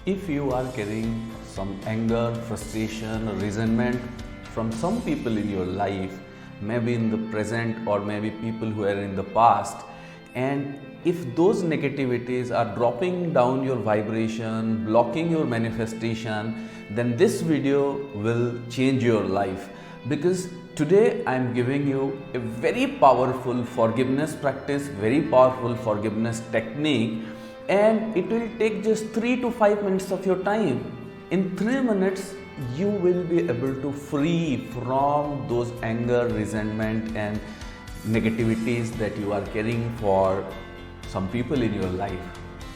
If you are carrying some anger, frustration, or resentment from some people in your life, maybe in the present or maybe people who are in the past, and if those negativities are dropping down your vibration, blocking your manifestation, then this video will change your life. Because today I am giving you a very powerful forgiveness practice, very powerful forgiveness technique, and it will take just 3 to 5 minutes of your time. In 3 minutes you will be able to free from those anger, resentment and negativities that you are carrying for some people in your life.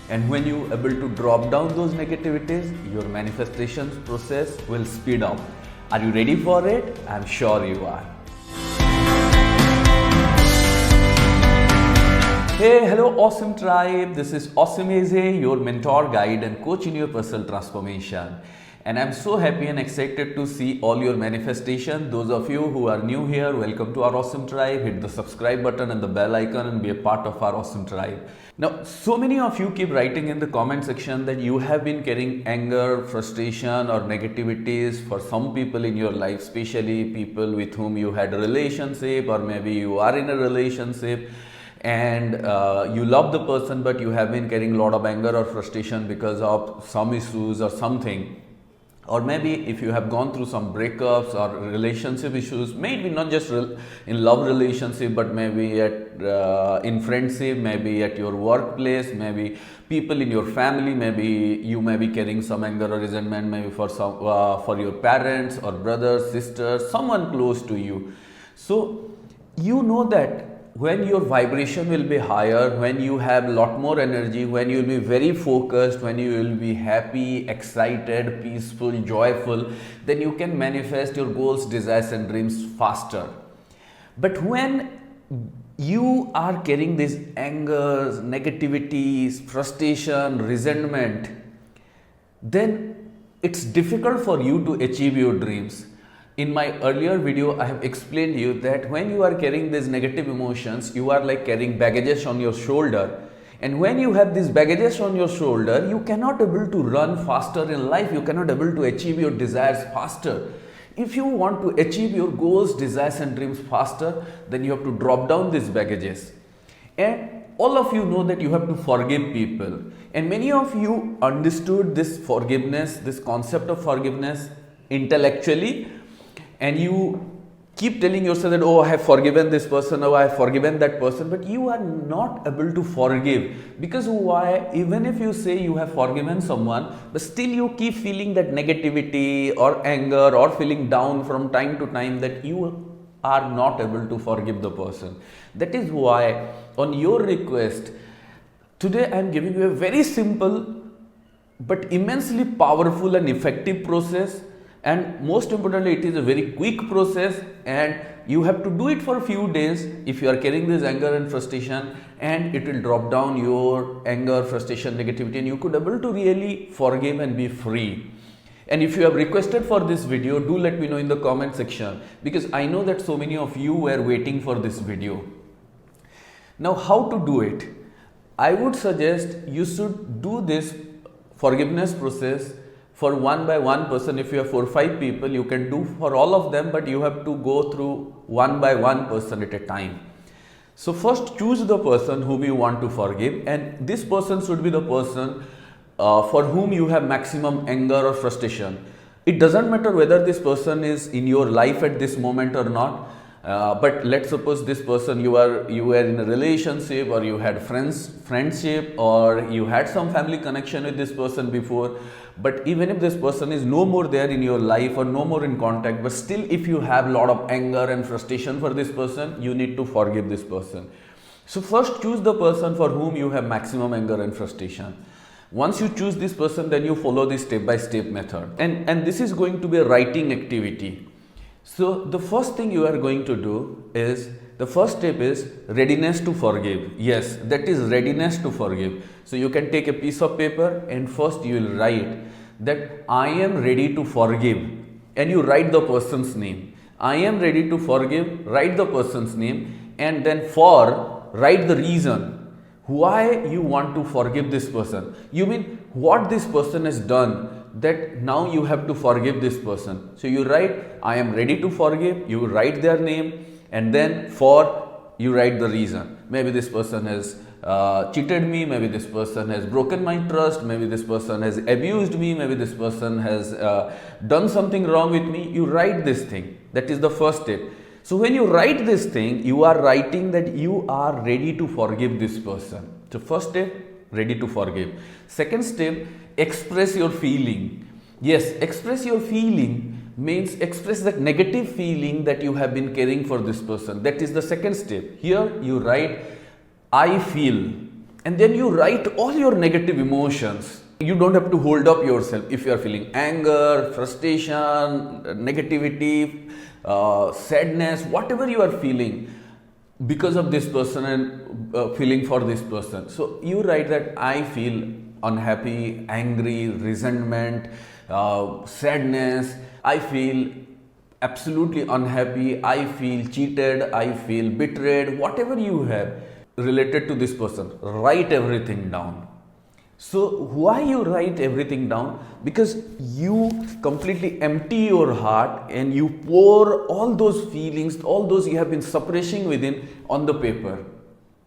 And when you able to drop down those negativities, your manifestations process will speed up. Are you ready for it? I'm sure you are. Hey, hello awesome tribe. This is Awesome Eze, your mentor, guide and coach in your personal transformation. And I'm so happy and excited to see all your manifestation. Those of you who are new here, welcome to our awesome tribe. Hit the subscribe button and the bell icon and be a part of our awesome tribe. Now, so many of you keep writing in the comment section that you have been carrying anger, frustration or negativities for some people in your life, especially people with whom you had a relationship, or maybe you are in a relationship and you love the person, but you have been carrying a lot of anger or frustration because of some issues or something. Or maybe if you have gone through some breakups or relationship issues, maybe not just in love relationship, but maybe in friendship, maybe at your workplace, maybe people in your family, maybe you may be carrying some anger or resentment, maybe for your parents or brothers, sisters, someone close to you. So you know that when your vibration will be higher, when you have a lot more energy, when you will be very focused, when you will be happy, excited, peaceful, joyful, then you can manifest your goals, desires and dreams faster. But when you are carrying these angers, negativities, frustration, resentment, then it's difficult for you to achieve your dreams. In my earlier video, I have explained you that when you are carrying these negative emotions, you are like carrying baggages on your shoulder. And when you have these baggages on your shoulder, you cannot able to run faster in life. You cannot able to achieve your desires faster. If you want to achieve your goals, desires and dreams faster, then you have to drop down these baggages. And all of you know that you have to forgive people. And many of you understood this forgiveness, this concept of forgiveness intellectually. And you keep telling yourself that, oh, I have forgiven this person, oh, I have forgiven that person, but you are not able to forgive. Because why? Even if you say you have forgiven someone, but still you keep feeling that negativity or anger or feeling down from time to time, that you are not able to forgive the person. That is why, on your request, today I am giving you a very simple but immensely powerful and effective process. And most importantly, it is a very quick process, and you have to do it for a few days if you are carrying this anger and frustration, and it will drop down your anger, frustration, negativity, and you could able to really forgive and be free. And if you have requested for this video, do let me know in the comment section, because I know that so many of you were waiting for this video. Now, how to do it? I would suggest you should do this forgiveness process for one by one person. If you have 4 or 5 people, you can do for all of them, but you have to go through one by one person at a time. So first choose the person whom you want to forgive, and this person should be the person for whom you have maximum anger or frustration. It doesn't matter whether this person is in your life at this moment or not. But let's suppose this person, you were in a relationship, or you had friendship, or you had some family connection with this person before. But even if this person is no more there in your life or no more in contact, but still if you have a lot of anger and frustration for this person, you need to forgive this person. So first choose the person for whom you have maximum anger and frustration. Once you choose this person, then you follow this step-by-step method. And this is going to be a writing activity. So the first thing you are going to do is, the first step is readiness to forgive. Yes, that is readiness to forgive. So you can take a piece of paper and first you will write that I am ready to forgive, and you write the person's name. I am ready to forgive, write the person's name, and then write the reason why you want to forgive this person. You mean what this person has done, that now you have to forgive this person. So you write, I am ready to forgive, you write their name, and then you write the reason. Maybe this person has cheated me, maybe this person has broken my trust, maybe this person has abused me, maybe this person has done something wrong with me. You write this thing. That is the first step. So when you write this thing, you are writing that you are ready to forgive this person. So first step, ready to forgive. Second step, express your feeling. Yes, express your feeling means express that negative feeling that you have been carrying for this person. That is the second step. Here you write, I feel, and then you write all your negative emotions. You don't have to hold up yourself. If you are feeling anger, frustration, negativity, sadness, whatever you are feeling because of this person and feeling for this person. So you write that I feel unhappy, angry, resentment, sadness, I feel absolutely unhappy, I feel cheated, I feel betrayed, whatever you have related to this person, write everything down. So why you write everything down? Because you completely empty your heart and you pour all those feelings, all those you have been suppressing within on the paper.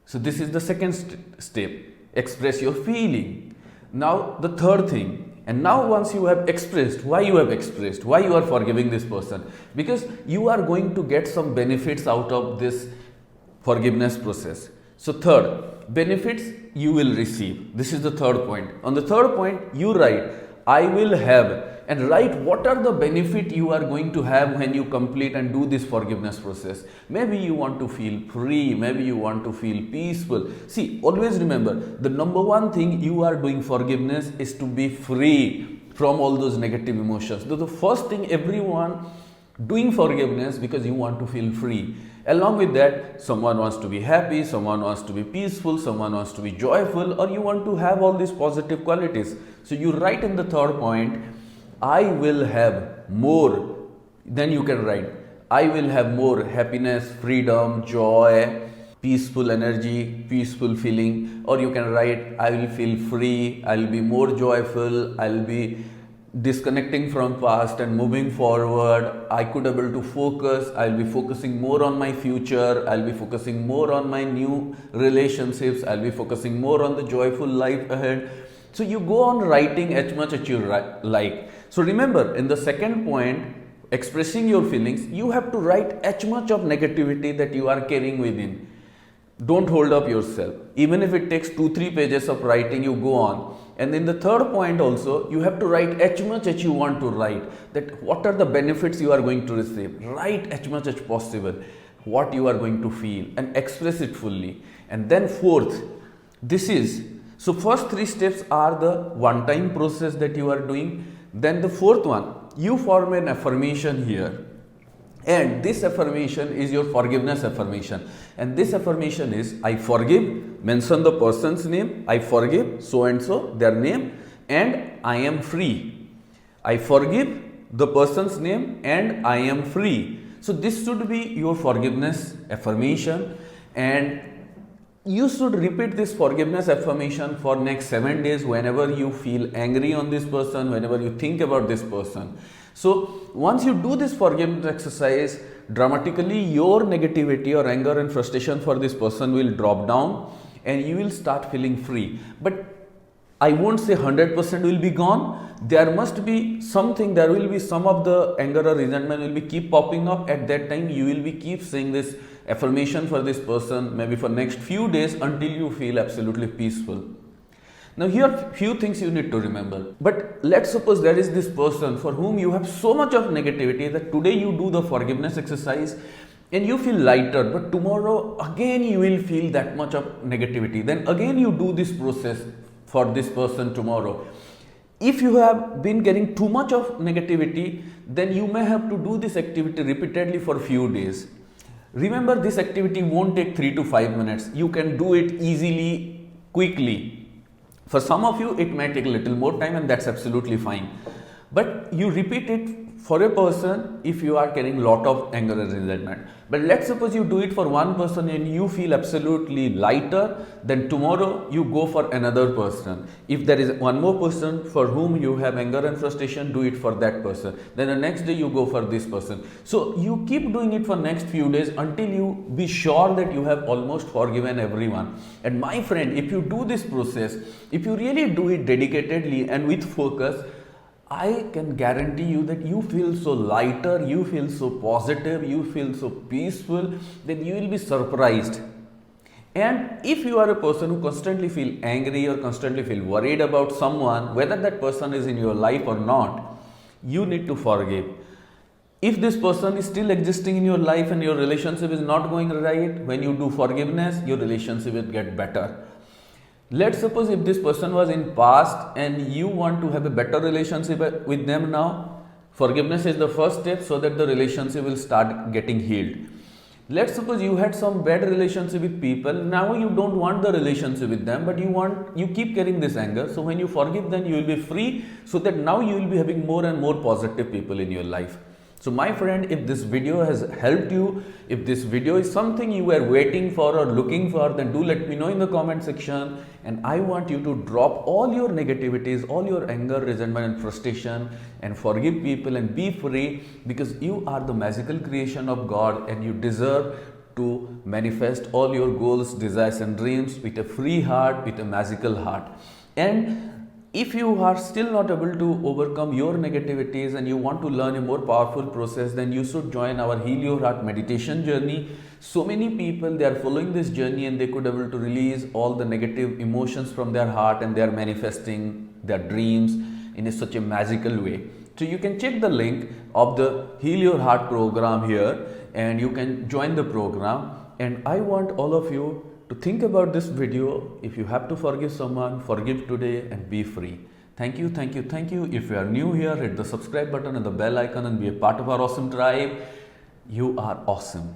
So this is the second step, express your feeling. Now the third thing, and now once you have expressed, why you are forgiving this person? Because you are going to get some benefits out of this forgiveness process. So third, benefits you will receive. This is the third point. On the third point, you write, I will have, and write what are the benefit you are going to have when you complete and do this forgiveness process. Maybe you want to feel free, maybe you want to feel peaceful. See, always remember, the number one thing you are doing forgiveness is to be free from all those negative emotions. So the first thing everyone doing forgiveness because you want to feel free. Along with that, someone wants to be happy, someone wants to be peaceful, someone wants to be joyful, or you want to have all these positive qualities. So you write in the third point, I will have more. Then you can write, I will have more happiness, freedom, joy, peaceful energy, peaceful feeling. Or you can write, I will feel free, I will be more joyful, I will be disconnecting from past and moving forward. I could be able to focus. I'll be focusing more on my future. I'll be focusing more on my new relationships. I'll be focusing more on the joyful life ahead. So you go on writing as much as you like. So remember, in the second point, expressing your feelings, you have to write as much of negativity that you are carrying within. Don't hold up yourself. Even if it takes 2-3 pages of writing, you go on. And in the third point also, you have to write as much as you want to write. That what are the benefits you are going to receive. Write as much as possible what you are going to feel and express it fully. And then fourth, so first 3 steps are the one-time process that you are doing. Then the fourth one, you form an affirmation here. And this affirmation is your forgiveness affirmation. And this affirmation is, I forgive, mention the person's name, I forgive so and so, their name, and I am free. I forgive the person's name and I am free. So this should be your forgiveness affirmation, and you should repeat this forgiveness affirmation for next 7 days whenever you feel angry on this person, whenever you think about this person. So once you do this forgiveness exercise, dramatically your negativity or anger and frustration for this person will drop down and you will start feeling free. But I won't say 100% will be gone. There must be something, there will be some of the anger or resentment will be keep popping up. At that time you will be keep saying this affirmation for this person maybe for next few days until you feel absolutely peaceful. Now here are few things you need to remember. But let's suppose there is this person for whom you have so much of negativity that today you do the forgiveness exercise and you feel lighter, but tomorrow again you will feel that much of negativity. Then again you do this process for this person tomorrow. If you have been getting too much of negativity, then you may have to do this activity repeatedly for few days. Remember, this activity won't take 3 to 5 minutes. You can do it easily, quickly. For some of you, it might take a little more time, and that's absolutely fine. But you repeat it for a person if you are carrying lot of anger and resentment. But let's suppose you do it for one person and you feel absolutely lighter, then tomorrow you go for another person. If there is one more person for whom you have anger and frustration, do it for that person. Then the next day you go for this person. So you keep doing it for next few days until you be sure that you have almost forgiven everyone. And my friend, if you do this process, if you really do it dedicatedly and with focus, I can guarantee you that you feel so lighter, you feel so positive, you feel so peaceful that you will be surprised. And if you are a person who constantly feel angry or constantly feel worried about someone, whether that person is in your life or not, you need to forgive. If this person is still existing in your life and your relationship is not going right, when you do forgiveness, your relationship will get better. Let's suppose if this person was in past and you want to have a better relationship with them now, forgiveness is the first step so that the relationship will start getting healed. Let's suppose you had some bad relationship with people, now you don't want the relationship with them, but you keep carrying this anger. So when you forgive them, you will be free, so that now you will be having more and more positive people in your life. So my friend, if this video has helped you, if this video is something you were waiting for or looking for, then do let me know in the comment section. And I want you to drop all your negativities, all your anger, resentment and frustration, and forgive people and be free, because you are the magical creation of God and you deserve to manifest all your goals, desires and dreams with a free heart, with a magical heart. And if you are still not able to overcome your negativities and you want to learn a more powerful process, then you should join our Heal Your Heart meditation journey. So many people, they are following this journey and they could be able to release all the negative emotions from their heart, and they are manifesting their dreams in such a magical way. So you can check the link of the Heal Your Heart program here and you can join the program. And I want all of you to think about this video. If you have to forgive someone, forgive today and be free. Thank you, thank you, thank you. If you are new here, hit the subscribe button and the bell icon and be a part of our awesome tribe. You are awesome.